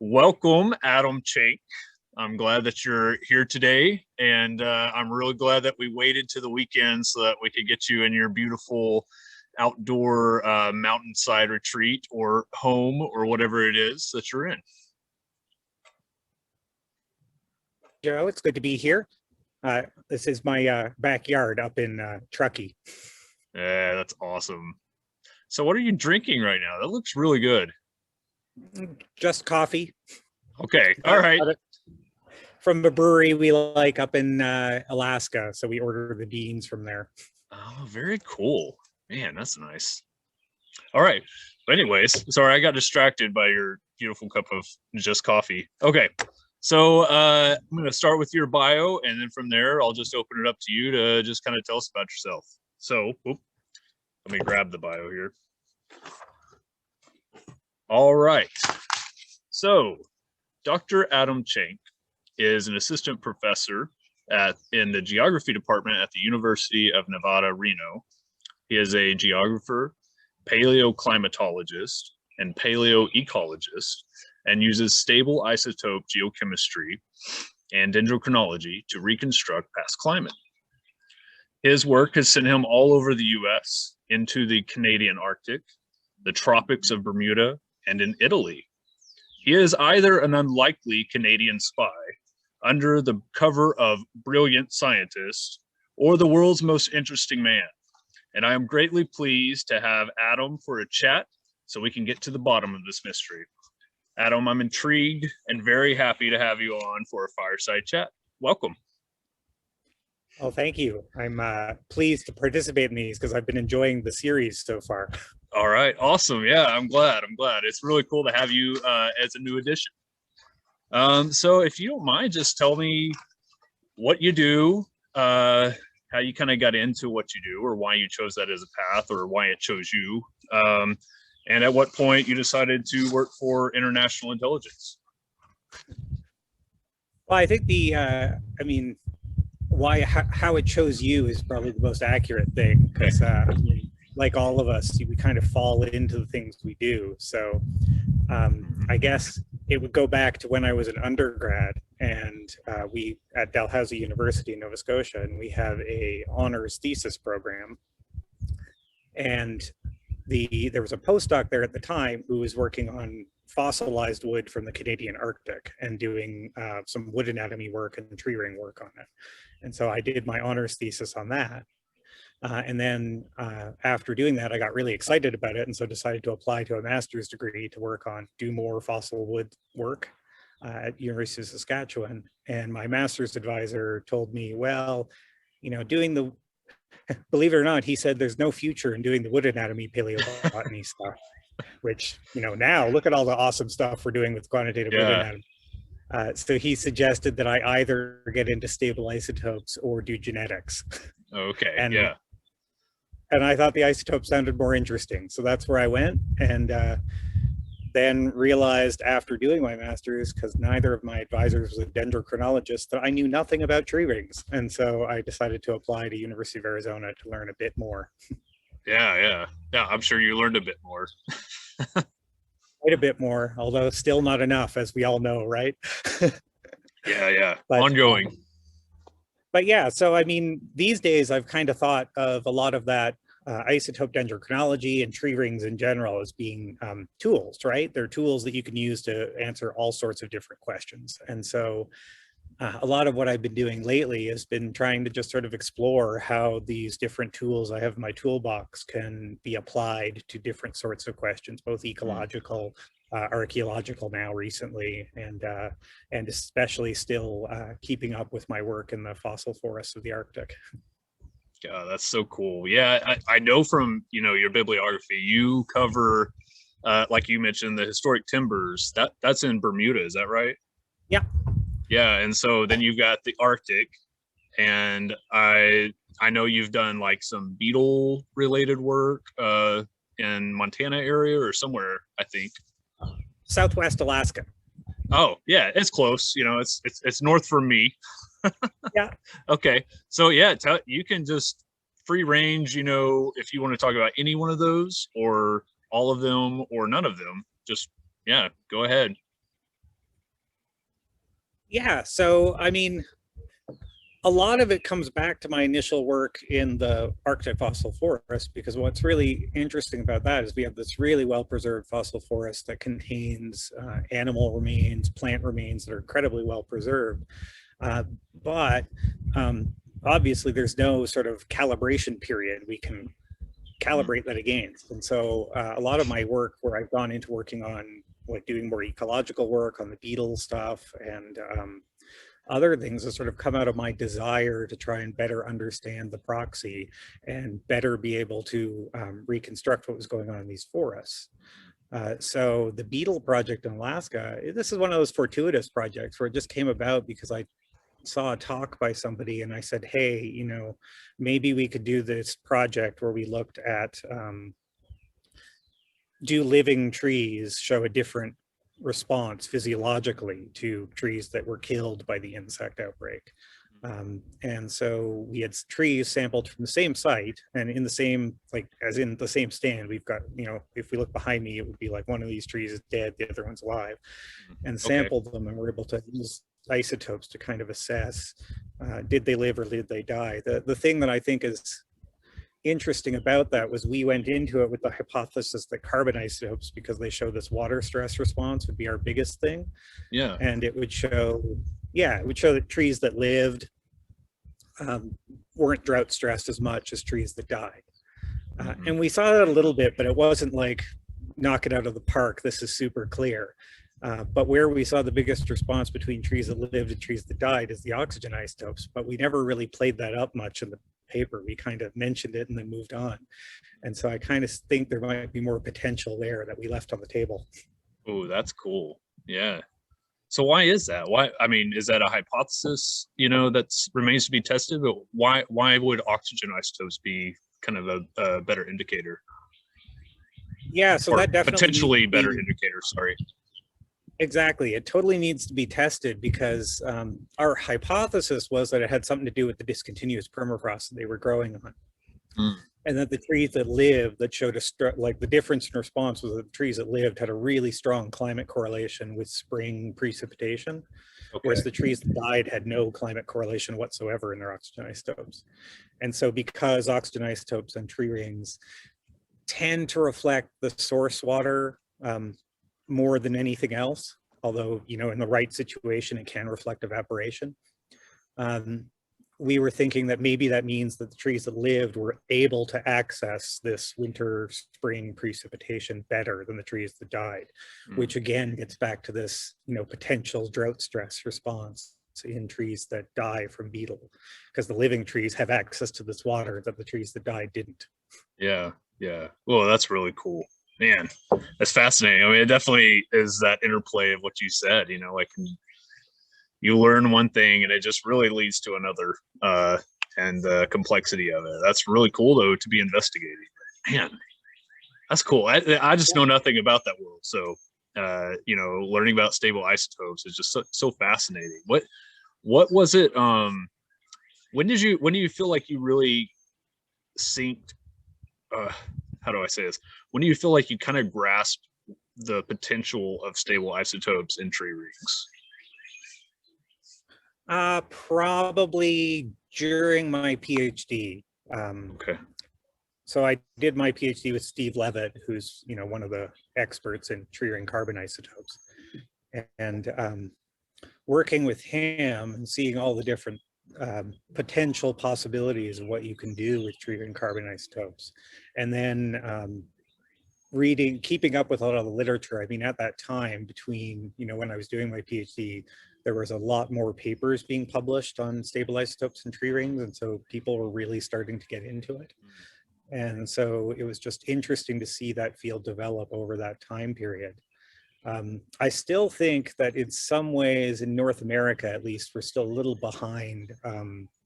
Welcome, Adam Csank. I'm glad that you're here today, and I'm really glad that we waited to the weekend so that we could get you in your beautiful outdoor mountainside retreat or home or whatever it is that you're in. Joe, it's good to be here. This is my backyard up in Truckee. Yeah, that's awesome. So what are you drinking right now? That looks really good. Just coffee. Okay, all right. From a brewery we like up in Alaska, so we order the beans from there. Oh, very cool. Man, that's nice. All right. But anyways, sorry, I got distracted by your beautiful cup of just coffee. Okay. So I'm going to start with your bio, and then from there, I'll just open it up to you to just kind of tell us about yourself. So let me grab the bio here. All right. So Dr. Adam Csank is an assistant professor in the geography department at the University of Nevada, Reno. He is a geographer, paleoclimatologist, and paleoecologist, and uses stable isotope geochemistry and dendrochronology to reconstruct past climate. His work has sent him all over the US, into the Canadian Arctic, the tropics of Bermuda, and in Italy. He is either an unlikely Canadian spy under the cover of brilliant scientist or the world's most interesting man. And I am greatly pleased to have Adam for a chat so we can get to the bottom of this mystery. Adam, I'm intrigued and very happy to have you on for a fireside chat. Welcome. Oh, thank you. I'm pleased to participate in these because I've been enjoying the series so far. All right, awesome. Yeah, I'm glad. It's really cool to have you as a new addition. So if you don't mind, just tell me what you do, how you kind of got into what you do, or why you chose that as a path, or why it chose you, and at what point you decided to work for international intelligence. Well, I think how it chose you is probably the most accurate thing, because like all of us, we kind of fall into the things we do. So I guess it would go back to when I was an undergrad, and we at Dalhousie University in Nova Scotia, and we have a honors thesis program. And there was a postdoc there at the time who was working on fossilized wood from the Canadian Arctic and doing some wood anatomy work and tree ring work on it. And so I did my honors thesis on that. And then after doing that, I got really excited about it, and so decided to apply to a master's degree to do more fossil wood work at University of Saskatchewan. And my master's advisor told me, well, believe it or not, he said there's no future in doing the wood anatomy paleobotany stuff, which, now look at all the awesome stuff we're doing with quantitative wood anatomy. So he suggested that I either get into stable isotopes or do genetics. Okay, And I thought the isotope sounded more interesting. So that's where I went, and then realized after doing my master's, because neither of my advisors was a dendrochronologist, that I knew nothing about tree rings. And so I decided to apply to University of Arizona to learn a bit more. Yeah, I'm sure you learned a bit more. Quite a bit more, although still not enough, as we all know, right? Yeah. But, ongoing. But yeah, so I mean, these days I've kind of thought of a lot of that isotope dendrochronology and tree rings in general as being tools, right? They're tools that you can use to answer all sorts of different questions. And so a lot of what I've been doing lately has been trying to just sort of explore how these different tools I have in my toolbox can be applied to different sorts of questions, both ecological, archaeological now recently, and especially still keeping up with my work in the fossil forests of the Arctic. Yeah, that's so cool. Yeah, I know from your bibliography, you cover, like you mentioned, the historic timbers. That's in Bermuda, is that right? Yeah. Yeah, and so then you've got the Arctic, and I know you've done like some beetle related work in Montana area or somewhere, I think. Southwest Alaska. Oh yeah, it's close. It's north from me. Yeah. Okay. So yeah, you can just free range, if you want to talk about any one of those or all of them or none of them, just, yeah, go ahead. Yeah, so I mean, a lot of it comes back to my initial work in the Arctic fossil forest, because what's really interesting about that is we have this really well-preserved fossil forest that contains animal remains, plant remains that are incredibly well preserved. But obviously there's no sort of calibration period we can calibrate that against. And so a lot of my work where I've gone into working on like doing more ecological work on the beetle stuff and other things has sort of come out of my desire to try and better understand the proxy and better be able to reconstruct what was going on in these forests. So the Beetle project in Alaska, this is one of those fortuitous projects where it just came about because I saw a talk by somebody and I said, hey, you know, maybe we could do this project where we looked at do living trees show a different response physiologically to trees that were killed by the insect outbreak. And so we had trees sampled from the same site and in the same, like as in the same stand, we've got, you know, if we look behind me, it would be like one of these trees is dead, the other one's alive, and sampled them, and we're able to use isotopes to kind of assess, did they live or did they die? The thing that I think is interesting about that was we went into it with the hypothesis that carbon isotopes, because they show this water stress response, would be our biggest thing. Yeah. And it would show, yeah, it would show that trees that lived weren't drought stressed as much as trees that died. And we saw that a little bit, but it wasn't like knock it out of the park, this is super clear. But where we saw the biggest response between trees that lived and trees that died is the oxygen isotopes, but we never really played that up much in the paper. We kind of mentioned it and then moved on. And so I kind of think there might be more potential there that we left on the table. Oh, that's cool. Yeah. So why is that? Why, I mean, is that a hypothesis, you know, that's remains to be tested, but why would oxygen isotopes be kind of a better indicator? Yeah, so or that definitely potentially better indicator, sorry. Exactly. It totally needs to be tested because our hypothesis was that it had something to do with the discontinuous permafrost that they were growing on. And that the trees that lived that showed like the difference in response was that the trees that lived had a really strong climate correlation with spring precipitation, whereas the trees that died had no climate correlation whatsoever in their oxygen isotopes. And so because oxygen isotopes and tree rings tend to reflect the source water more than anything else, although, you know, in the right situation, it can reflect evaporation. We were thinking that maybe that means that the trees that lived were able to access this winter, spring precipitation better than the trees that died, which again gets back to this, you know, potential drought stress response in trees that die from beetle, because the living trees have access to this water that the trees that died didn't. Yeah, yeah. Well, that's really cool. Man, that's fascinating. I mean, it definitely is that interplay of what you said, you know, like you learn one thing and it just really leads to another, and the complexity of it. That's really cool though, to be investigating. Man, that's cool. I just know nothing about that world. So, you know, learning about stable isotopes is just so fascinating. What was it? When do you feel like you really synced, how do I say this? When do you feel like you kind of grasp the potential of stable isotopes in tree rings? Probably during my PhD. So I did my PhD with Steve Levitt, who's, you know, one of the experts in tree ring carbon isotopes, and working with him and seeing all the different potential possibilities of what you can do with tree ring carbon isotopes, and then keeping up with a lot of the literature. I mean, at that time, between, you know, when I was doing my PhD, there was a lot more papers being published on stable isotopes and tree rings, and so people were really starting to get into it. And so it was just interesting to see that field develop over that time period. I still think that in some ways in North America, at least, we're still a little behind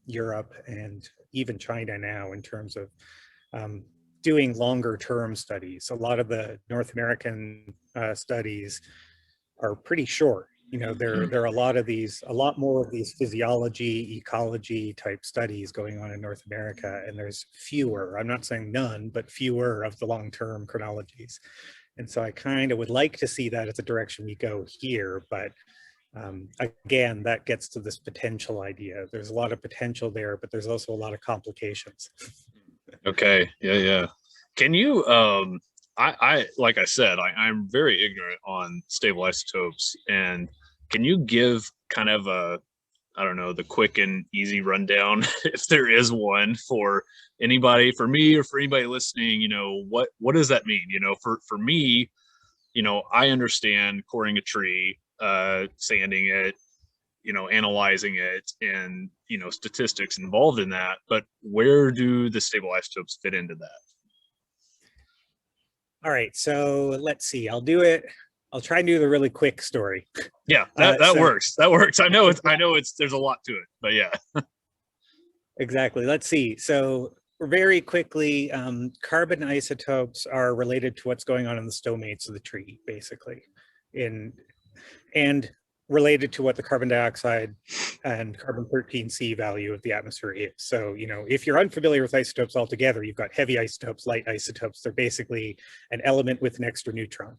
Europe and even China now in terms of doing longer term studies. A lot of the North American studies are pretty short. You know, there are a lot more of these physiology, ecology type studies going on in North America, and there's fewer, I'm not saying none, but fewer of the long-term chronologies. And so I kind of would like to see that as a direction we go here, but Again, that gets to this potential idea. There's a lot of potential there, but there's also a lot of complications. Okay. Yeah. Can you, I like I said, I'm very ignorant on stable isotopes. And can you give kind of a, I don't know, the quick and easy rundown, if there is one, for anybody, for me or for anybody listening, what does that mean? For me, I understand coring a tree, sanding it, analyzing it, and, statistics involved in that. But where do the stable isotopes fit into that? All right, so let's see. I'll try and do the really quick story. Yeah, that works. That works. I know it's there's a lot to it, but yeah. Exactly. Let's see. So very quickly, carbon isotopes are related to what's going on in the stomates of the tree, basically, and related to what the carbon dioxide and carbon 13C value of the atmosphere is. So, if you're unfamiliar with isotopes altogether, you've got heavy isotopes, light isotopes. They're basically an element with an extra neutron.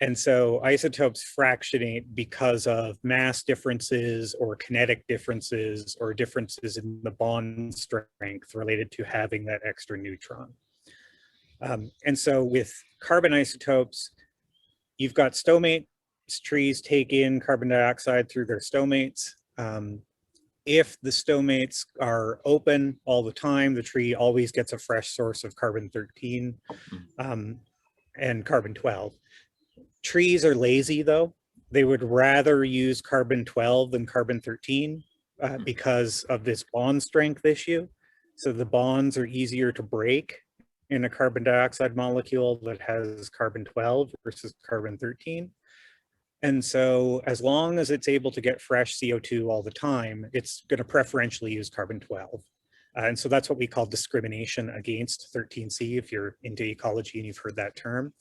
And so isotopes fractionate because of mass differences or kinetic differences or differences in the bond strength related to having that extra neutron. And so with carbon isotopes, you've got stomates. Trees take in carbon dioxide through their stomates. If the stomates are open all the time, the tree always gets a fresh source of carbon 13 and carbon 12. Trees are lazy, though. They would rather use carbon 12 than carbon 13 because of this bond strength issue. So the bonds are easier to break in a carbon dioxide molecule that has carbon 12 versus carbon 13. And so as long as it's able to get fresh CO2 all the time, it's going to preferentially use carbon 12. And so that's what we call discrimination against 13C, if you're into ecology and you've heard that term.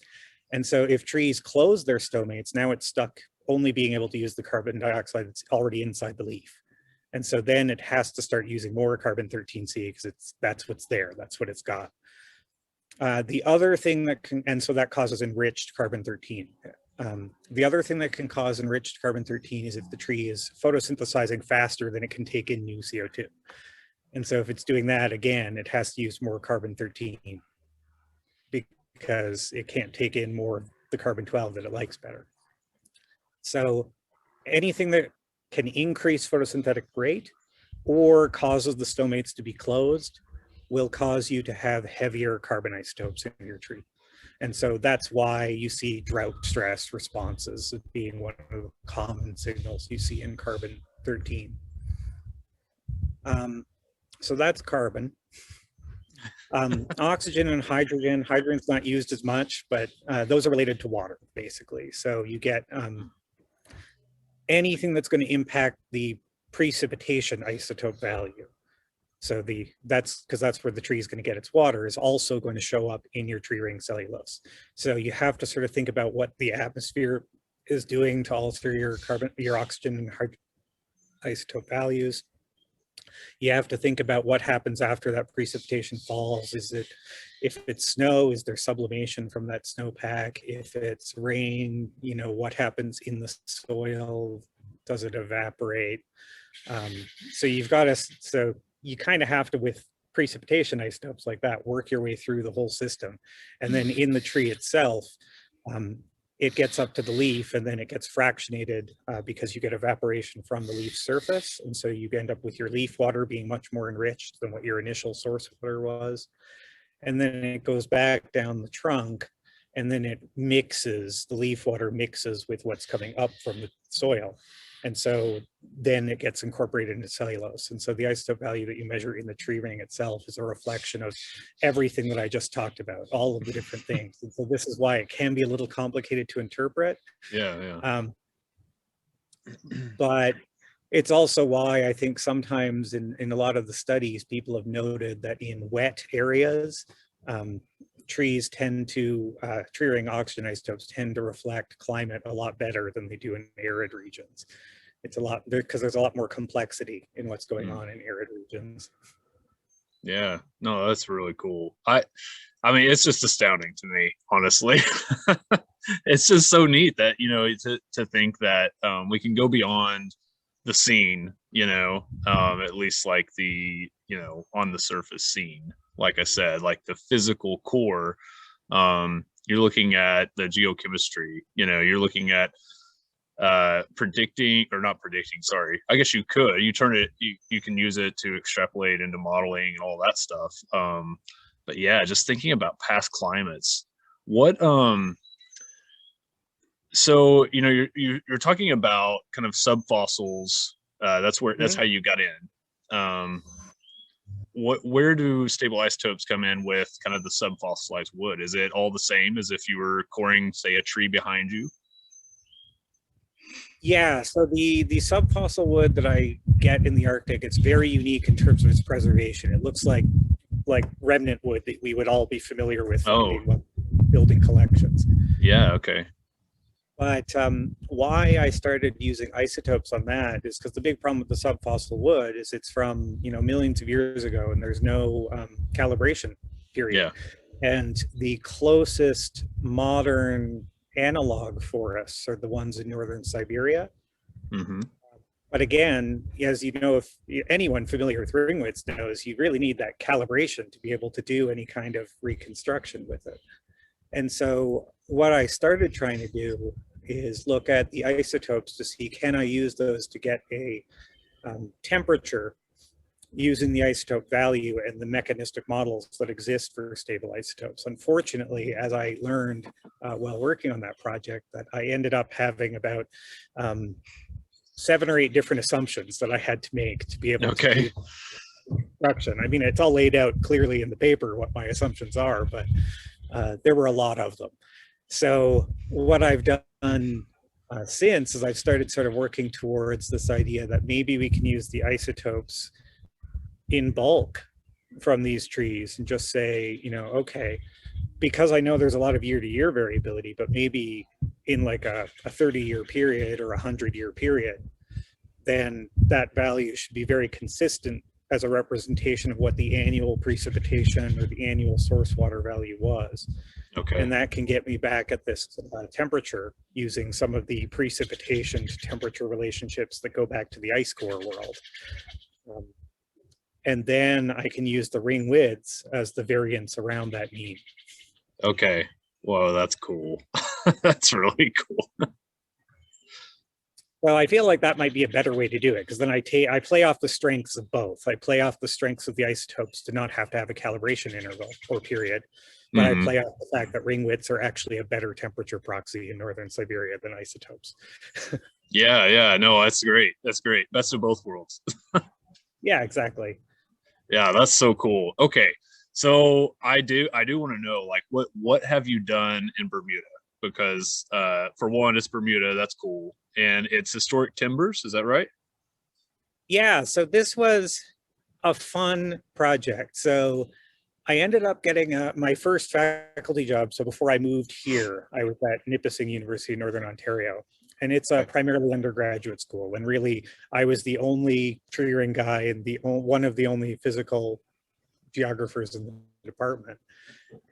And so if trees close their stomates, now it's stuck only being able to use the carbon dioxide that's already inside the leaf. And so then it has to start using more carbon 13C because that's what's there, that's what it's got. The other thing that can, and so that causes enriched carbon 13. The other thing that can cause enriched carbon 13 is if the tree is photosynthesizing faster than it can take in new CO2. And so if it's doing that, again, it has to use more carbon 13 because it can't take in more of the carbon 12 that it likes better. So anything that can increase photosynthetic rate or causes the stomates to be closed will cause you to have heavier carbon isotopes in your tree. And so that's why you see drought stress responses being one of the common signals you see in carbon 13. So that's carbon. Oxygen and hydrogen. Hydrogen's not used as much, but those are related to water, basically. So you get anything that's going to impact the precipitation isotope value. So that's where the tree is going to get its water, is also going to show up in your tree ring cellulose. So you have to sort of think about what the atmosphere is doing to alter your oxygen and isotope values. You have to think about what happens after that precipitation falls. If it's snow, is there sublimation from that snowpack? If it's rain, what happens in the soil? Does it evaporate? So you kind of have to, with precipitation isotopes like that, work your way through the whole system. And then in the tree itself, it gets up to the leaf and then it gets fractionated because you get evaporation from the leaf surface. And so you end up with your leaf water being much more enriched than what your initial source water was. And then it goes back down the trunk and then it mixes, the leaf water mixes with what's coming up from the soil. And so then it gets incorporated into cellulose. And so the isotope value that you measure in the tree ring itself is a reflection of everything that I just talked about, all of the different things. And so this is why it can be a little complicated to interpret. Yeah. But it's also why I think sometimes in a lot of the studies, people have noted that in wet areas, tree ring oxygen isotopes tend to reflect climate a lot better than they do in arid regions. It's a lot, because there's a lot more complexity in what's going on in arid regions. Yeah, no, that's really cool. I mean, it's just astounding to me, honestly. it's just so neat that, to think that we can go beyond the scene, at least like the, on the surface scene. Like I said, like the physical core, you're looking at the geochemistry, you're looking at predicting, or not predicting, sorry, I guess you could, you can use it to extrapolate into modeling and all that stuff. But yeah, just thinking about past climates, what so you're talking about kind of subfossils. That's how you got in. Where do stable isotopes come in with kind of the subfossilized wood? Is it all the same as if you were coring, say, a tree behind you? Yeah, so the subfossil wood that I get in the Arctic, it's very unique in terms of its preservation. It looks like remnant wood that we would all be familiar with from building collections. Yeah, okay. But why I started using isotopes on that is because the big problem with the subfossil wood is it's from millions of years ago, and there's no calibration period. Yeah. And the closest modern analog forests are the ones in northern Siberia. Mm-hmm. But again, as if anyone familiar with ringwits knows, you really need that calibration to be able to do any kind of reconstruction with it. And so what I started trying to do is look at the isotopes to see, can I use those to get a temperature using the isotope value and the mechanistic models that exist for stable isotopes. Unfortunately, as I learned while working on that project, that I ended up having about 7 or 8 different assumptions that I had to make to be able to do construction. I mean, it's all laid out clearly in the paper what my assumptions are, but there were a lot of them. So what I've done since is I've started sort of working towards this idea that maybe we can use the isotopes in bulk from these trees and just say, okay, because I know there's a lot of year-to-year variability, but maybe in like a 30-year period or a 100-year period, then that value should be very consistent as a representation of what the annual precipitation or the annual source water value was. Okay. And that can get me back at this temperature using some of the precipitation to temperature relationships that go back to the ice core world. And then I can use the ring widths as the variance around that mean. Okay. Whoa, that's cool. That's really cool. Well, I feel like that might be a better way to do it, because then I play off the strengths of both. I play off the strengths of the isotopes to not have to have a calibration interval or period, but I play off the fact that ring widths are actually a better temperature proxy in northern Siberia than isotopes. Yeah, no, that's great. That's great. Best of both worlds. Yeah, exactly. Yeah, that's so cool. Okay, so I do want to know, like, what have you done in Bermuda? Because for one, it's Bermuda. That's cool, and it's historic timbers. Is that right? Yeah. So this was a fun project. So I ended up getting my first faculty job. So before I moved here, I was at Nipissing University in Northern Ontario. And it's a primarily undergraduate school. And really, I was the only tree ring guy and one of the only physical geographers in the department.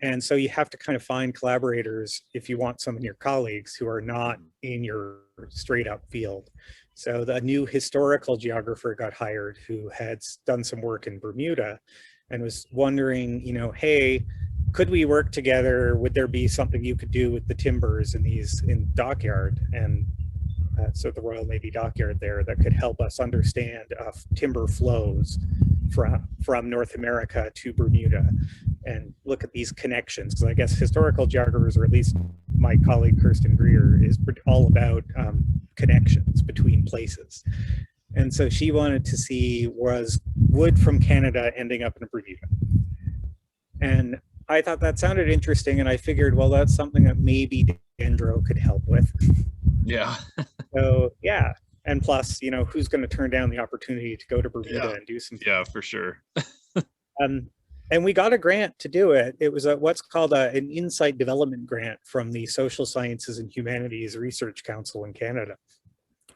And so you have to kind of find collaborators if you want some of your colleagues who are not in your straight up field. So the new historical geographer got hired who had done some work in Bermuda and was wondering, hey, could we work together? Would there be something you could do with the timbers in dockyard? And so the Royal Navy dockyard there that could help us understand timber flows from North America to Bermuda and look at these connections. Because I guess historical geographers, or at least my colleague Kirsten Greer, is all about connections between places. And so she wanted to see, was wood from Canada ending up in Bermuda? And I thought that sounded interesting, and I figured, well, that's something that maybe Dendro could help with. Yeah. So yeah, and plus, who's going to turn down the opportunity to go to Bermuda and do some? Yeah, for sure. And we got a grant to do it. It was what's called an Insight Development Grant from the Social Sciences and Humanities Research Council in Canada,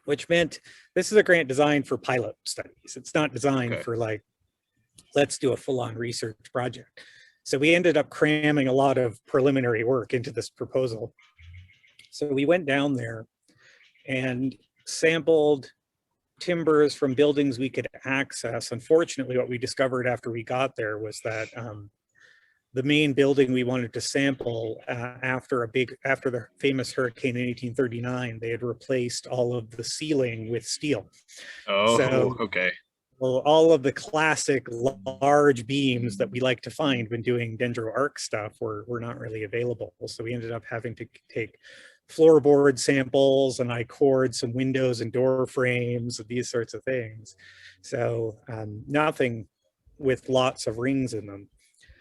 which meant this is a grant designed for pilot studies. It's not designed for like, let's do a full-on research project. So we ended up cramming a lot of preliminary work into this proposal. So we went down there and sampled timbers from buildings we could access. Unfortunately, what we discovered after we got there was that the main building we wanted to sample after the famous hurricane in 1839, they had replaced all of the ceiling with steel. Oh, So okay. well, all of the classic large beams that we like to find when doing dendro-arc stuff were not really available. So we ended up having to take floorboard samples, and I cored some windows and door frames and these sorts of things. So nothing with lots of rings in them.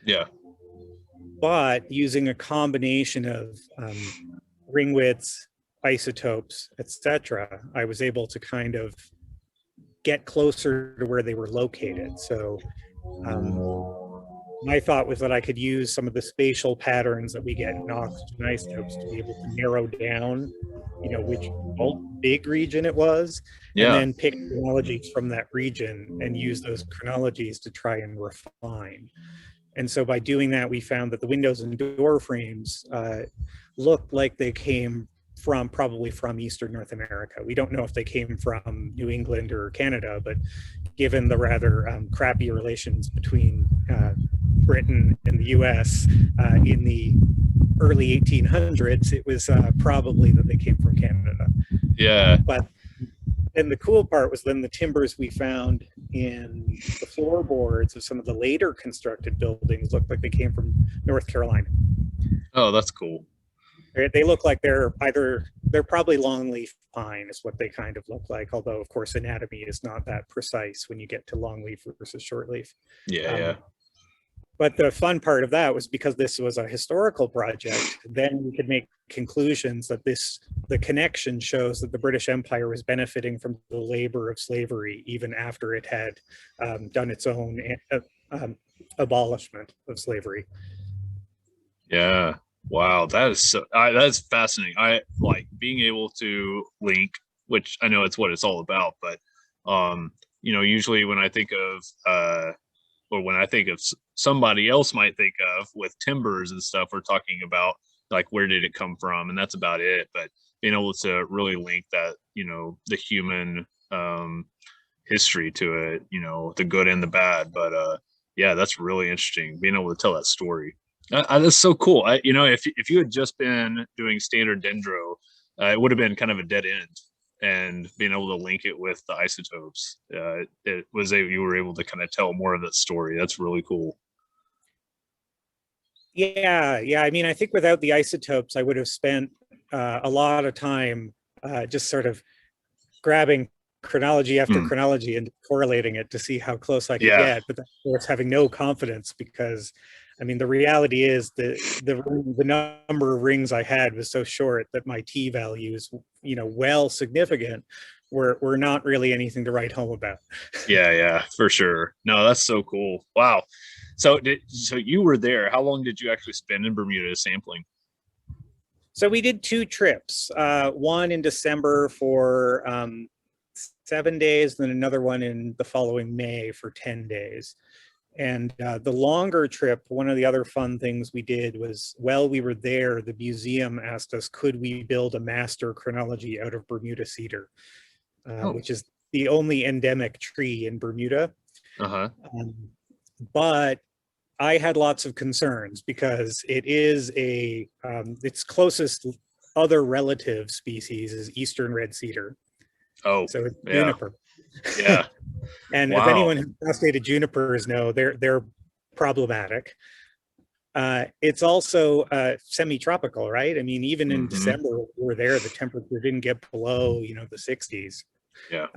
Yeah. But using a combination of ring widths, isotopes, etc., I was able to kind of get closer to where they were located. So my thought was that I could use some of the spatial patterns that we get in oxygen isotopes to be able to narrow down, which big region it was, and Yeah. then pick chronologies from that region and use those chronologies to try and refine. And so by doing that, we found that the windows and door frames looked like they came probably from Eastern North America. We don't know if they came from New England or Canada, but given the rather crappy relations between Britain and the US in the early 1800s, it was probably that they came from Canada. Yeah. But then the cool part was then the timbers we found in the floorboards of some of the later constructed buildings looked like they came from North Carolina. Oh, that's cool. They look like they're probably longleaf pine is what they kind of look like, although of course anatomy is not that precise when you get to longleaf versus shortleaf. Yeah. But the fun part of that was because this was a historical project, then we could make conclusions that the connection shows that the British Empire was benefiting from the labor of slavery even after it had done its own abolishment of slavery. Yeah. Wow, that's fascinating. I like being able to link, which I know it's what it's all about, but usually when I think of or when I think of somebody else might think of with timbers and stuff, we're talking about like where did it come from, and that's about it. But being able to really link that, the human history to it, the good and the bad. But yeah, that's really interesting being able to tell that story. That's so cool. If you had just been doing standard dendro, it would have been kind of a dead end. And being able to link it with the isotopes, you were able to kind of tell more of that story. That's really cool. Yeah. I mean, I think without the isotopes, I would have spent a lot of time just sort of grabbing chronology after chronology and correlating it to see how close I could get. But of course, having no confidence, because I mean, the reality is that the number of rings I had was so short that my T values, well significant, were not really anything to write home about. Yeah, for sure. No, that's so cool. Wow. So you were there. How long did you actually spend in Bermuda sampling? So we did 2 trips, one in December for 7 days, then another one in the following May for 10 days. And the longer trip, one of the other fun things we did was, while we were there, the museum asked us, could we build a master chronology out of Bermuda cedar, which is the only endemic tree in Bermuda. But I had lots of concerns because it is its closest other relative species is eastern red cedar. Oh, so it's juniper. Yeah. And if anyone who fascinated junipers know, they're problematic. It's also semi-tropical, right? I mean, even in December we were there, the temperature didn't get below, the 60s. Yeah.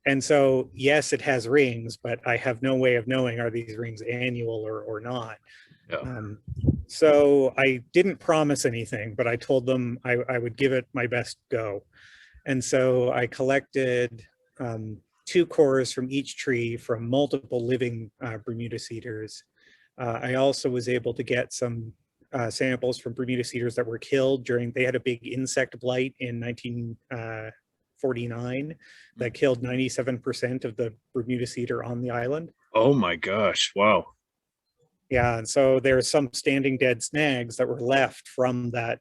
And so, yes, it has rings, but I have no way of knowing, are these rings annual or not? Yeah. So I didn't promise anything, but I told them I would give it my best go. And so I collected 2 cores from each tree from multiple living Bermuda cedars. I also was able to get some samples from Bermuda cedars that were killed they had a big insect blight in 1949 that killed 97% of the Bermuda cedar on the island. Oh my gosh, wow. Yeah, and so there's some standing dead snags that were left from that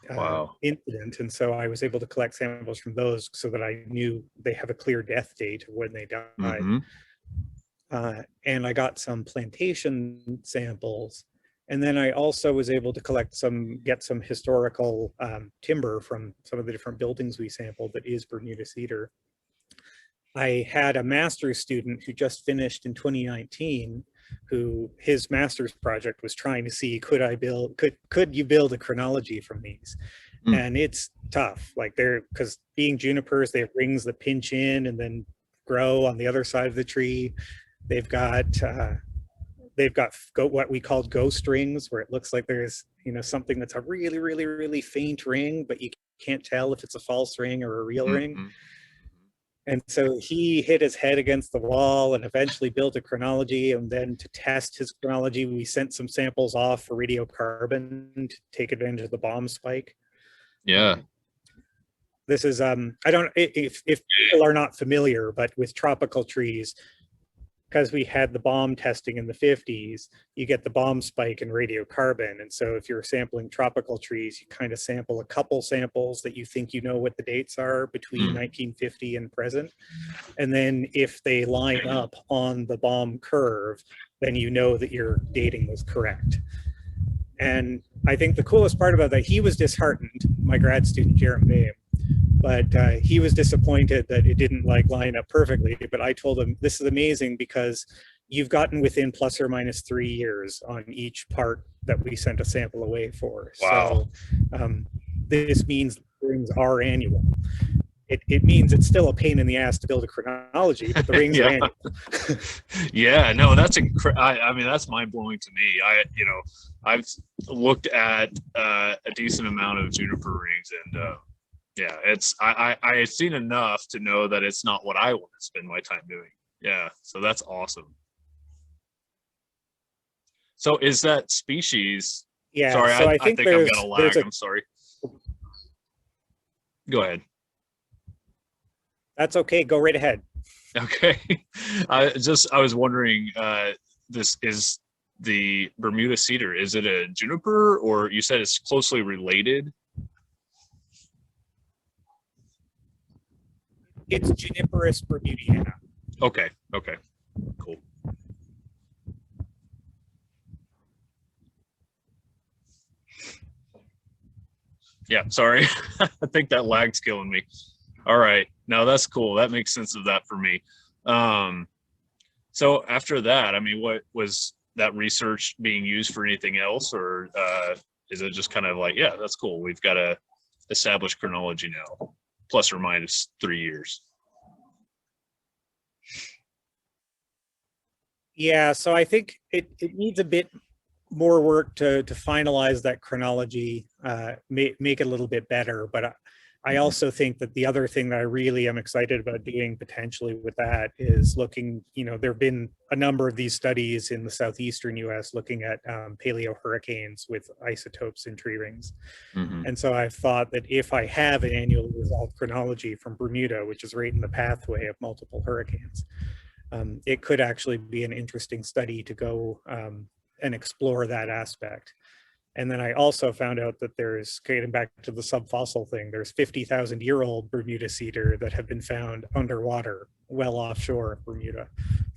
Wow. incident. And so I was able to collect samples from those so that I knew they have a clear death date of when they died. Mm-hmm. And I got some plantation samples. And then I also was able to get some historical timber from some of the different buildings we sampled that is Bermuda cedar. I had a master's student who just finished in 2019, who his master's project was trying to see, could you build a chronology from these? Mm. And it's tough, like because being junipers, they have rings that pinch in and then grow on the other side of the tree. They've got what we call ghost rings, where it looks like there's something that's a really, really, really faint ring, but you can't tell if it's a false ring or a real ring. And so he hit his head against the wall and eventually built a chronology. And then to test his chronology, we sent some samples off for radiocarbon to take advantage of the bomb spike. Yeah. This is, I don't, if people are not familiar, but with tropical trees, because we had the bomb testing in the 50s, you get the bomb spike in radiocarbon. And so if you're sampling tropical trees, you kind of sample a couple samples that you think you know what the dates are between 1950 and present. And then if they line up on the bomb curve, then you know that your dating was correct. And I think the coolest part about that, he was disheartened, my grad student, Jeremy, but he was disappointed that it didn't line up perfectly. But I told him, this is amazing because you've gotten within plus or minus 3 years on each part that we sent a sample away for. Wow. So this means the rings are annual. It means it's still a pain in the ass to build a chronology, but the rings are annual. Yeah, no, that's I mean, that's mind blowing to me. I've looked at a decent amount of juniper rings, and yeah, I've seen enough to know that it's not what I want to spend my time doing. Yeah, so that's awesome. So is that species? Yeah. Sorry, so I think I'm gonna lag. I'm sorry. Go ahead. That's okay. Go right ahead. Okay. I was wondering, this is the Bermuda cedar. Is it a juniper, or you said it's closely related? It's Juniperus bermudiana. Okay. Cool. Yeah, sorry. I think that lag's killing me. All right. No, that's cool. That makes sense of that for me. So after that, I mean, what was that research being used for anything else, or is it just kind of like, yeah, that's cool. We've got a established chronology now, plus or minus 3 years. Yeah, so I think it needs a bit more work to finalize that chronology, make it a little bit better. But I also think that the other thing that I really am excited about doing potentially with that is looking, there have been a number of these studies in the southeastern US looking at paleo hurricanes with isotopes in tree rings. And so I've thought that if I have an annually resolved chronology from Bermuda, which is right in the pathway of multiple hurricanes, it could actually be an interesting study to go and explore that aspect. And then I also found out that there's, getting back to the subfossil thing, there's 50,000-year-old Bermuda cedar that have been found underwater, well offshore of Bermuda.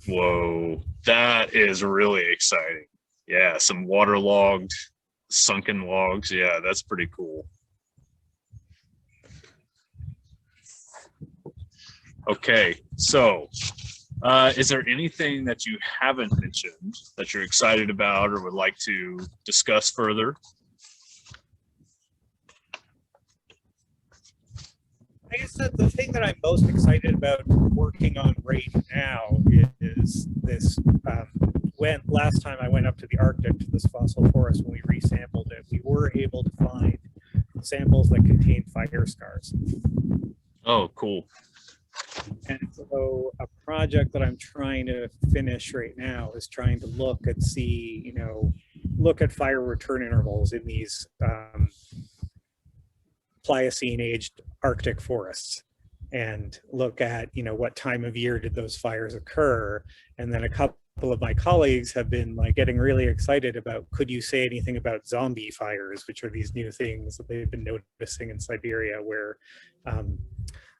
Whoa, that is really exciting. Yeah, some waterlogged, sunken logs. Yeah, that's pretty cool. Okay, so is there anything that you haven't mentioned that you're excited about or would like to discuss further? I guess that the thing that I'm most excited about working on right now is this. When last time I went up to the Arctic to this fossil forest, when we resampled it, we were able to find samples that contained fire scars. Oh, cool. And so a project that I'm trying to finish right now is trying to look at fire return intervals in these Pliocene aged Arctic forests, and look at, what time of year did those fires occur. And then a couple of my colleagues have been like getting really excited about, could you say anything about zombie fires, which are these new things that they've been noticing in Siberia, where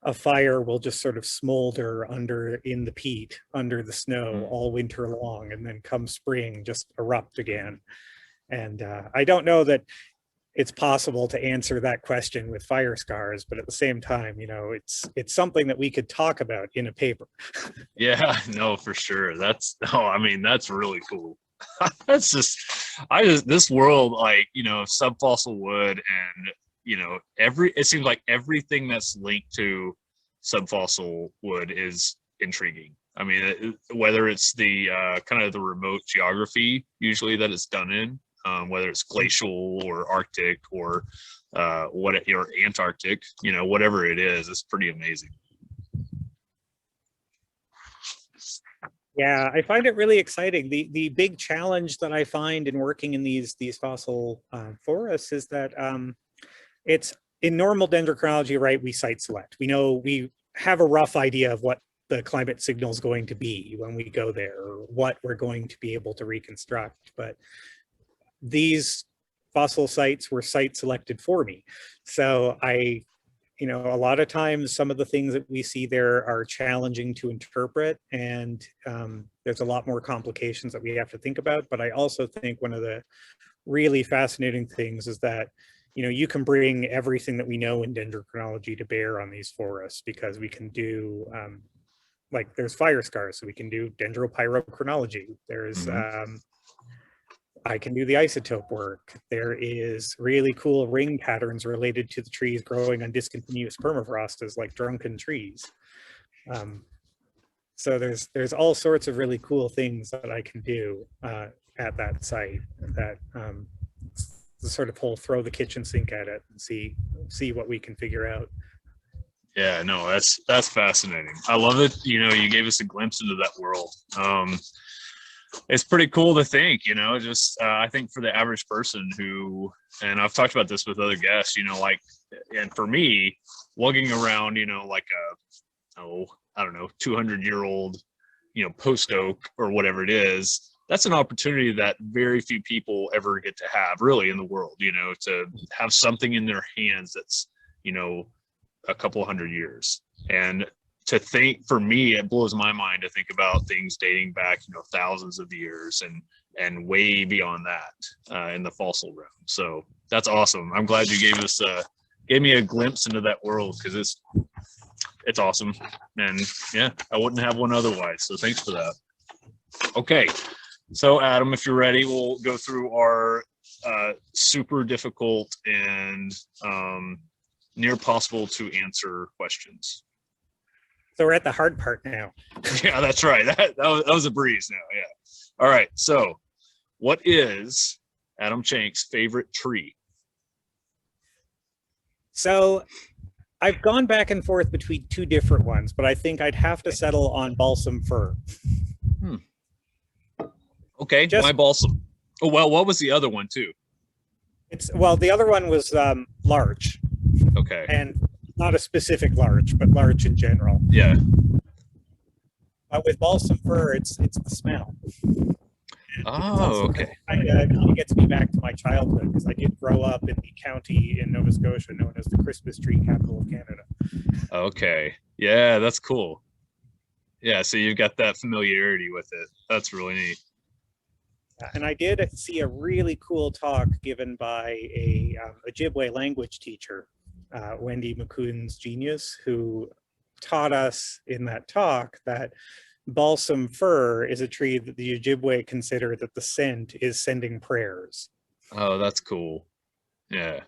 a fire will just sort of smolder in the peat, under the snow all winter long, and then come spring just erupt again. And I don't know that it's possible to answer that question with fire scars, but at the same time, you know, it's something that we could talk about in a paper. Yeah, no, for sure. That's really cool. That's just, this world, like, you know, subfossil wood, and, you know, it seems like everything that's linked to subfossil wood is intriguing. I mean, whether it's the kind of the remote geography usually that it's done in, whether it's glacial or Arctic or or Antarctic, you know, whatever it is, it's pretty amazing. Yeah, I find it really exciting. The big challenge that I find in working in these fossil forests is that it's in normal dendrochronology, right? We site select. We have a rough idea of what the climate signal is going to be when we go there, or what we're going to be able to reconstruct. But these fossil sites were site selected for me. So you know, a lot of times some of the things that we see there are challenging to interpret, and there's a lot more complications that we have to think about. But I also think one of the really fascinating things is that, you know, you can bring everything that we know in dendrochronology to bear on these forests, because we can do, like, there's fire scars, so we can do dendropyrochronology. There's, I can do the isotope work. There is really cool ring patterns related to the trees growing on discontinuous permafrost as like drunken trees. So there's all sorts of really cool things that I can do at that site, that the sort of whole throw the kitchen sink at it and see what we can figure out. Yeah, no, that's fascinating. I love it. You know, you gave us a glimpse into that world. It's pretty cool to think, you know, just I think for the average person who, and I've talked about this with other guests, you know, like, and for me, lugging around, you know, like I don't know, 200-year-old, you know, post oak or whatever it is, that's an opportunity that very few people ever get to have, really, in the world, you know, to have something in their hands that's, you know, a couple hundred years. And to think, for me, it blows my mind to think about things dating back, you know, thousands of years and way beyond that in the fossil realm. So that's awesome. I'm glad you gave me a glimpse into that world, because it's awesome. And yeah, I wouldn't have one otherwise. So thanks for that. Okay. So Adam, if you're ready, we'll go through our super difficult and near possible to answer questions. So we're at the hard part now. Yeah, that's right. That was a breeze now. Yeah. All right. So what is Adam Chank's favorite tree? So I've gone back and forth between two different ones, but I think I'd have to settle on balsam fir. Okay. Why balsam? Oh, well, what was the other one too? The other one was larch. Okay. And not a specific larch, but larch in general. Yeah. But with balsam fir, it's the smell. Oh, okay. It kind of gets me back to my childhood, because I did grow up in the county in Nova Scotia known as the Christmas tree capital of Canada. Okay. Yeah, that's cool. Yeah, so you've got that familiarity with it. That's really neat. And I did see a really cool talk given by a Ojibwe language teacher, Wendy McCoon's genius, who taught us in that talk that balsam fir is a tree that the Ojibwe consider that the scent is sending prayers. Oh, that's cool. Yeah.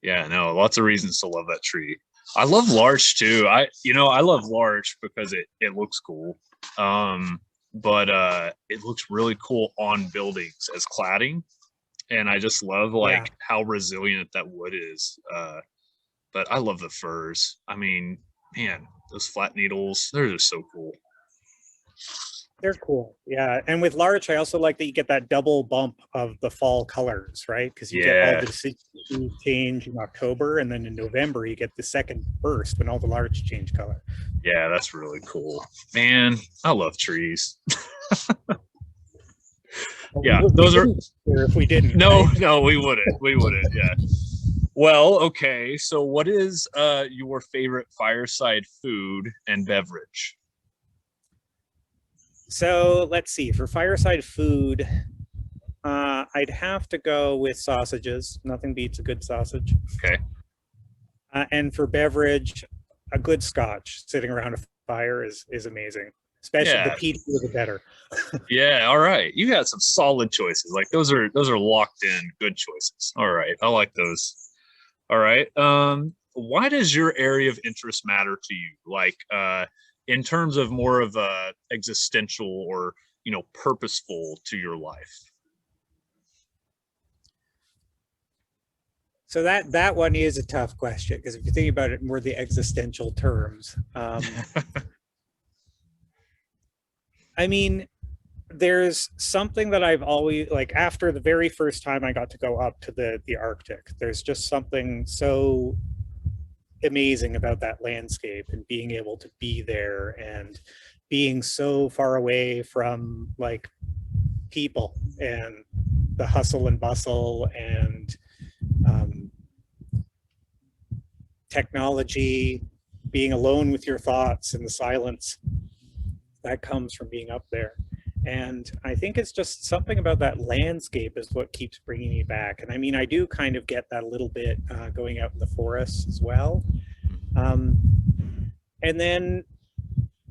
Yeah, no, lots of reasons to love that tree. I love larch too. I love larch because it looks cool. But it looks really cool on buildings as cladding. And I just love how resilient that wood is. But I love the firs. I mean, man, those flat needles, they're just so cool. They're cool. Yeah. And with larch, I also like that you get that double bump of the fall colors, right? Because you get all the deciduous change in October, and then in November, you get the second burst when all the larch change color. Yeah, that's really cool. Man, I love trees. Yeah, those are. If we didn't. No, right? no, we wouldn't. We wouldn't. Yeah. Well, okay. So, what is your favorite fireside food and beverage? So let's see. For fireside food, I'd have to go with sausages. Nothing beats a good sausage. Okay. And for beverage, a good scotch sitting around a fire is amazing. Especially the Yeah. peat the better. Yeah. All right. You got some solid choices. Like those are locked in good choices. All right. I like those. All right. Why does your area of interest matter to you? Like, in terms of more of a existential or, purposeful to your life? So that one is a tough question, because if you think about it in more the existential terms, I mean, there's something that I've always, like, after the very first time I got to go up to the Arctic, there's just something so amazing about that landscape and being able to be there and being so far away from like people and the hustle and bustle and technology, being alone with your thoughts and the silence that comes from being up there. And I think it's just something about that landscape is what keeps bringing me back. And I mean, I do kind of get that a little bit going out in the forests as well. And then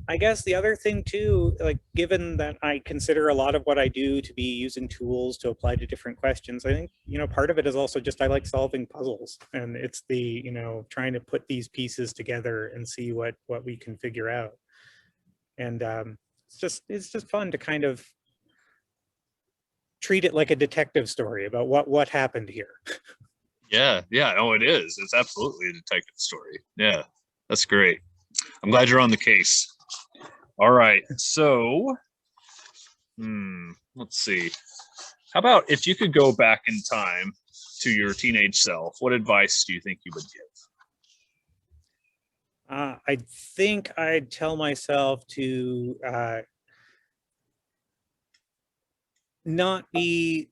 I guess the other thing too, like given that I consider a lot of what I do to be using tools to apply to different questions, I think, part of it is also just I like solving puzzles, and it's the, trying to put these pieces together and see what we can figure out. And it's just fun to kind of treat it like a detective story about what happened here. Yeah. Oh, it is. It's absolutely a detective story. Yeah, that's great. I'm glad you're on the case. All right. So, let's see. How about if you could go back in time to your teenage self, what advice do you think you would give? I think I'd tell myself to not be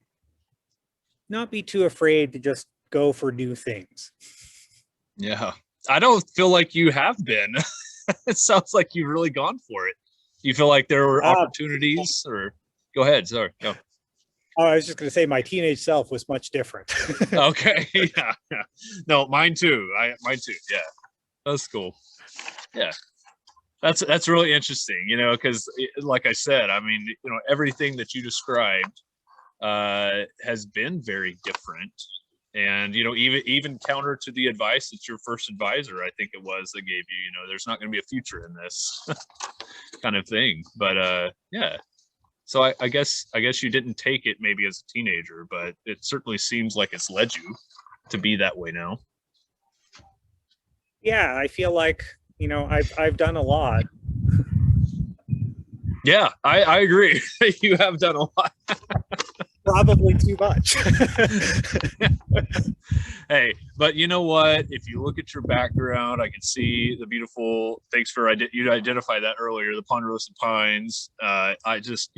too afraid to just go for new things. Yeah. I don't feel like you have been. It sounds like you've really gone for it. You feel like there were opportunities, or go ahead. Sorry. Go. Oh, I was just going to say my teenage self was much different. Okay. Yeah. No, mine too. Mine too. Yeah. That's cool. Yeah. That's really interesting, because like I said, I mean, everything that you described has been very different. And, even counter to the advice that your first advisor, I think it was, that gave you, there's not going to be a future in this kind of thing. But yeah. So I guess you didn't take it maybe as a teenager, but it certainly seems like it's led you to be that way now. Yeah, I feel like, I've done a lot. Yeah, I agree. You have done a lot. Probably too much. Hey, but you know what? If you look at your background, I can see the beautiful. Thanks for you identified that earlier. The Ponderosa Pines. I just,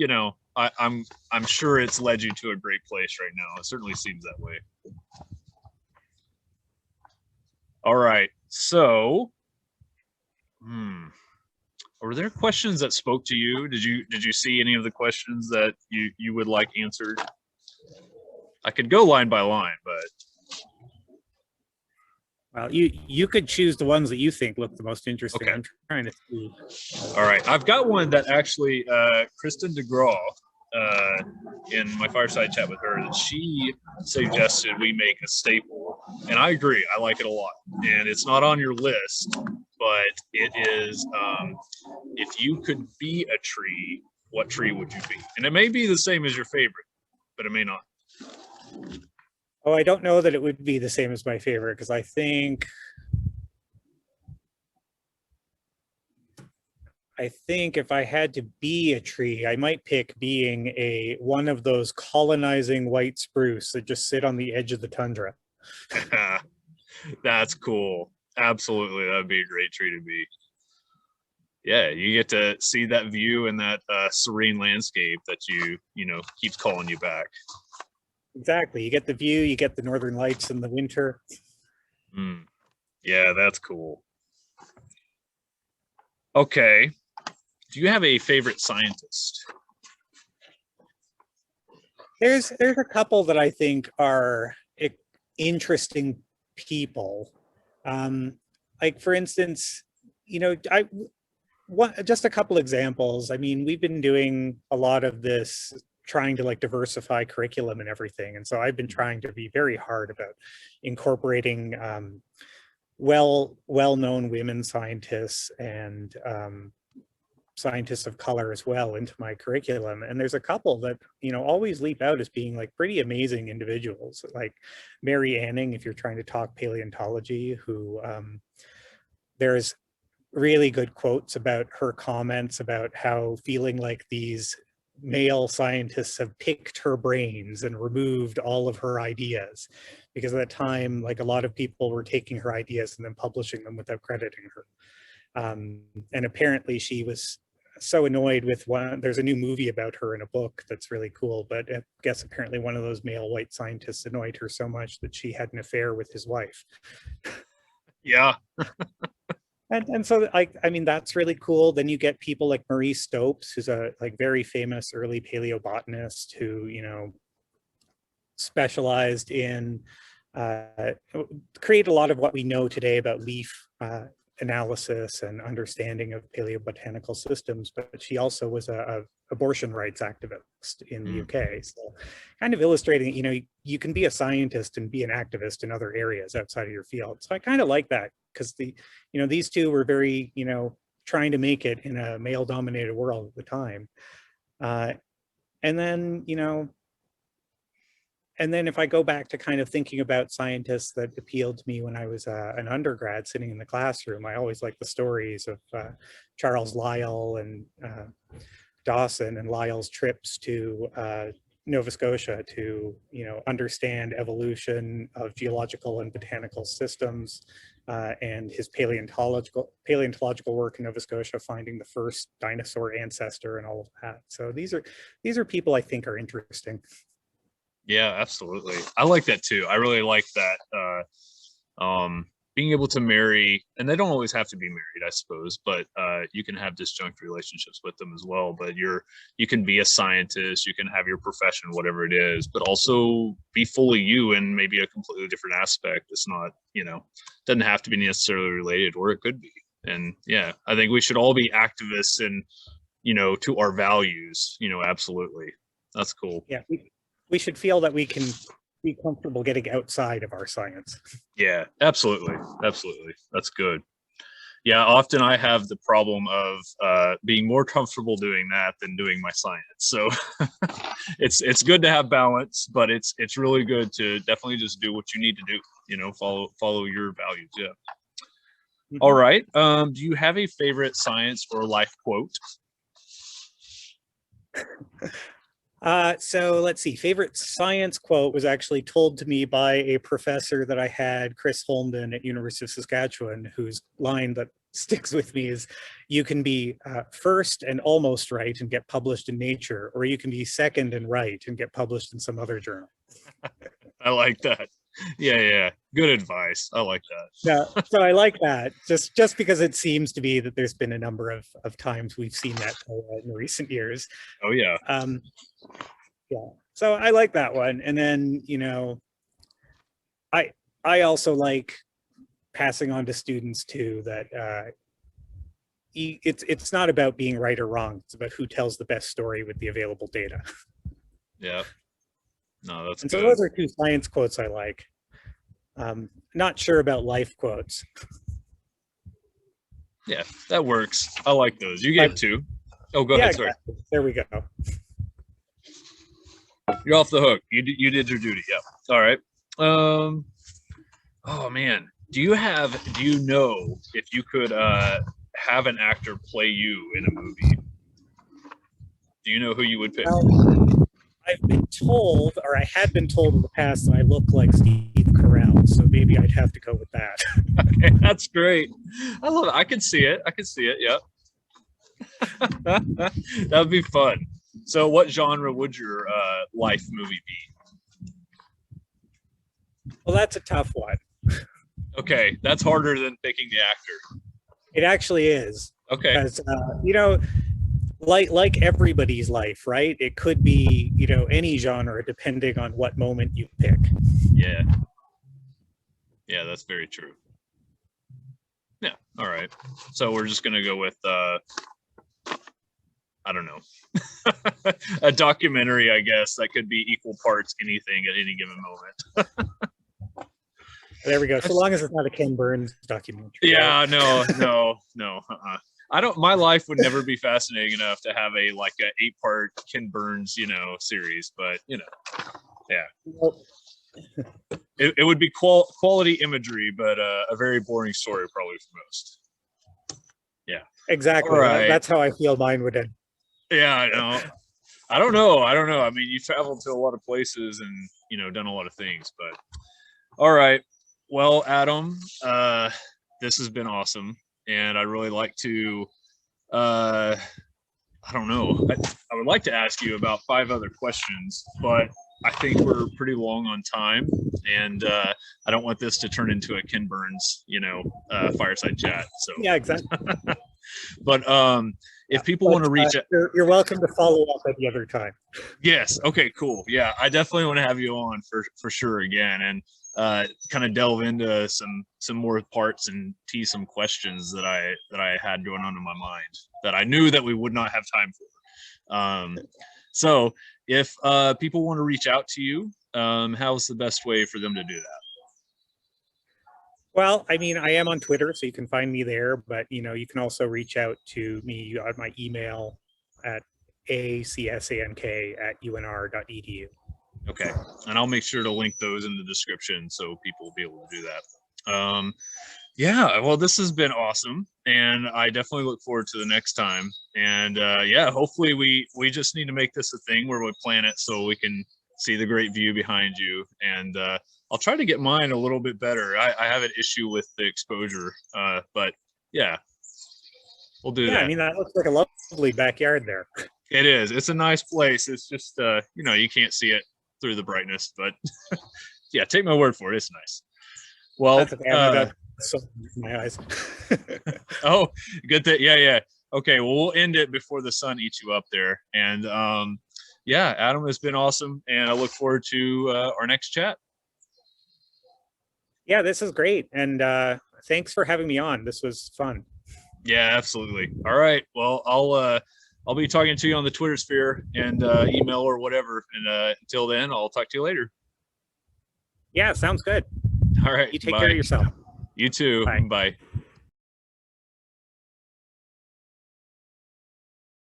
I'm sure it's led you to a great place right now. It certainly seems that way. All right. So, were there questions that spoke to you? Did you see any of the questions that you would like answered? I could go line by line, but well, you could choose the ones that you think look the most interesting. Okay. I'm trying to see. All right, I've got one that actually Kristen DeGraw, in my fireside chat with her, that she suggested we make a staple, and I agree. I like it a lot, and it's not on your list, but it is. If you could be a tree, what tree would you be? And it may be the same as your favorite, but it may not. Oh, I don't know that it would be the same as my favorite, because I think if I had to be a tree, I might pick being one of those colonizing white spruce that just sit on the edge of the tundra. That's cool. Absolutely, that'd be a great tree to be. Yeah, you get to see that view and that serene landscape that keeps calling you back. Exactly. You get the view, you get the northern lights in the winter. Yeah, that's cool. Okay. Do you have a favorite scientist? There's a couple that I think are interesting people. Like for instance, just a couple examples. I mean, we've been doing a lot of this trying to like diversify curriculum and everything. And so I've been trying to be very hard about incorporating well-known women scientists and scientists of color as well into my curriculum. And there's a couple that, always leap out as being like pretty amazing individuals, like Mary Anning, if you're trying to talk paleontology, who there's really good quotes about her comments about how feeling like these male scientists have picked her brains and removed all of her ideas, because at the time, like a lot of people were taking her ideas and then publishing them without crediting her. And apparently she was so annoyed with there's a new movie about her in a book that's really cool, but I guess apparently one of those male white scientists annoyed her so much that she had an affair with his wife. Yeah. And so I mean, that's really cool. Then you get people like Marie Stopes, who's a like very famous early paleobotanist who, specialized in create a lot of what we know today about leaf analysis and understanding of paleobotanical systems, but she also was a abortion rights activist in the UK. So kind of illustrating, you can be a scientist and be an activist in other areas outside of your field. So I kind of like that, because these two were very, trying to make it in a male dominated world at the time. And then if I go back to kind of thinking about scientists that appealed to me when I was an undergrad sitting in the classroom, I always liked the stories of Charles Lyell and Dawson, and Lyell's trips to Nova Scotia to, understand evolution of geological and botanical systems, and his paleontological work in Nova Scotia, finding the first dinosaur ancestor and all of that. So these are people I think are interesting. Yeah, absolutely. I like that too. I really like that. Being able to marry, and they don't always have to be married, I suppose, but you can have disjunct relationships with them as well. But you can be a scientist, you can have your profession, whatever it is, but also be fully you in maybe a completely different aspect. It's not, doesn't have to be necessarily related, or it could be. And yeah, I think we should all be activists and, to our values, absolutely. That's cool. Yeah. We should feel that we can be comfortable getting outside of our science. Yeah, absolutely. Absolutely. That's good. Yeah, often I have the problem of being more comfortable doing that than doing my science. So it's good to have balance, but it's really good to definitely just do what you need to do, follow your values. Yeah. Mm-hmm. All right. Do you have a favorite science or life quote? So let's see, favorite science quote was actually told to me by a professor that I had, Chris Holmden at University of Saskatchewan, whose line that sticks with me is, you can be first and almost right and get published in Nature, or you can be second and right and get published in some other journal. I like that. Yeah. Good advice. I like that. Yeah, so I like that, just because it seems to be that there's been a number of times we've seen that in recent years. Oh yeah. Yeah, so I like that one. And then, I also like passing on to students too that it's not about being right or wrong. It's about who tells the best story with the available data. Yeah. No, that's and good. So those are two science quotes I like. Not sure about life quotes. Yeah, that works. I like those. You gave two. Oh, go ahead. Sorry. Exactly. There we go. You're off the hook. You did your duty. Yeah. All right. Oh man. Do you know if you could have an actor play you in a movie? Do you know who you would pick? I've been told, or I had been told in the past, that I look like Steve Carell, so maybe I'd have to go with that. Okay, that's great. I love it. I can see it. Yeah. That'd be fun. So what genre would your life movie be? Well, that's a tough one. Okay, that's harder than picking the actor. It actually is. Okay. Because, like everybody's life, right? It could be, any genre depending on what moment you pick. Yeah. Yeah, that's very true. Yeah. All right. So we're just going to go with, I don't know, a documentary, I guess, that could be equal parts anything at any given moment. There we go. So long as it's not a Ken Burns documentary. Yeah, right? No. I don't. My life would never be fascinating enough to have a 8-part Ken Burns, series. But yeah, it would be quality imagery, but a very boring story probably for most. Yeah, exactly. Right. That's how I feel mine would end. Yeah, I know. I don't know. I mean, you've traveled to a lot of places and done a lot of things. But all right. Well, Adam, this has been awesome. And I'd really like to, I don't know, I would like to ask you about 5 other questions, but I think we're pretty long on time. And I don't want this to turn into a Ken Burns, fireside chat. So yeah, exactly. But if people want to reach out, you're welcome to follow up at the other time. Yes. Okay, cool. Yeah, I definitely want to have you on for sure again, and kind of delve into some more parts and tease some questions that I had going on in my mind that I knew that we would not have time for. So if people want to reach out to you, how's the best way for them to do that? Well, I mean, I am on Twitter, so you can find me there, but you can also reach out to me on my email at acsank@unr.edu. Okay, and I'll make sure to link those in the description so people will be able to do that. Yeah, well, this has been awesome, and I definitely look forward to the next time. And yeah, hopefully we just need to make this a thing where we plan it so we can see the great view behind you. And I'll try to get mine a little bit better. I have an issue with the exposure, but yeah, we'll do that. Yeah, I mean, that looks like a lovely backyard there. It is. It's a nice place. It's just, you can't see it through the brightness, but yeah, take my word for it. It's nice. Well, that's okay. So my eyes. Oh, good. Yeah. Okay. Well, we'll end it before the sun eats you up there. And yeah, Adam, has been awesome. And I look forward to our next chat. Yeah, this is great. And thanks for having me on. This was fun. Yeah, absolutely. All right. Well, I'll be talking to you on the Twitter sphere and email or whatever. And until then, I'll talk to you later. Yeah, sounds good. All right. You take care of yourself. You too. Bye. Bye.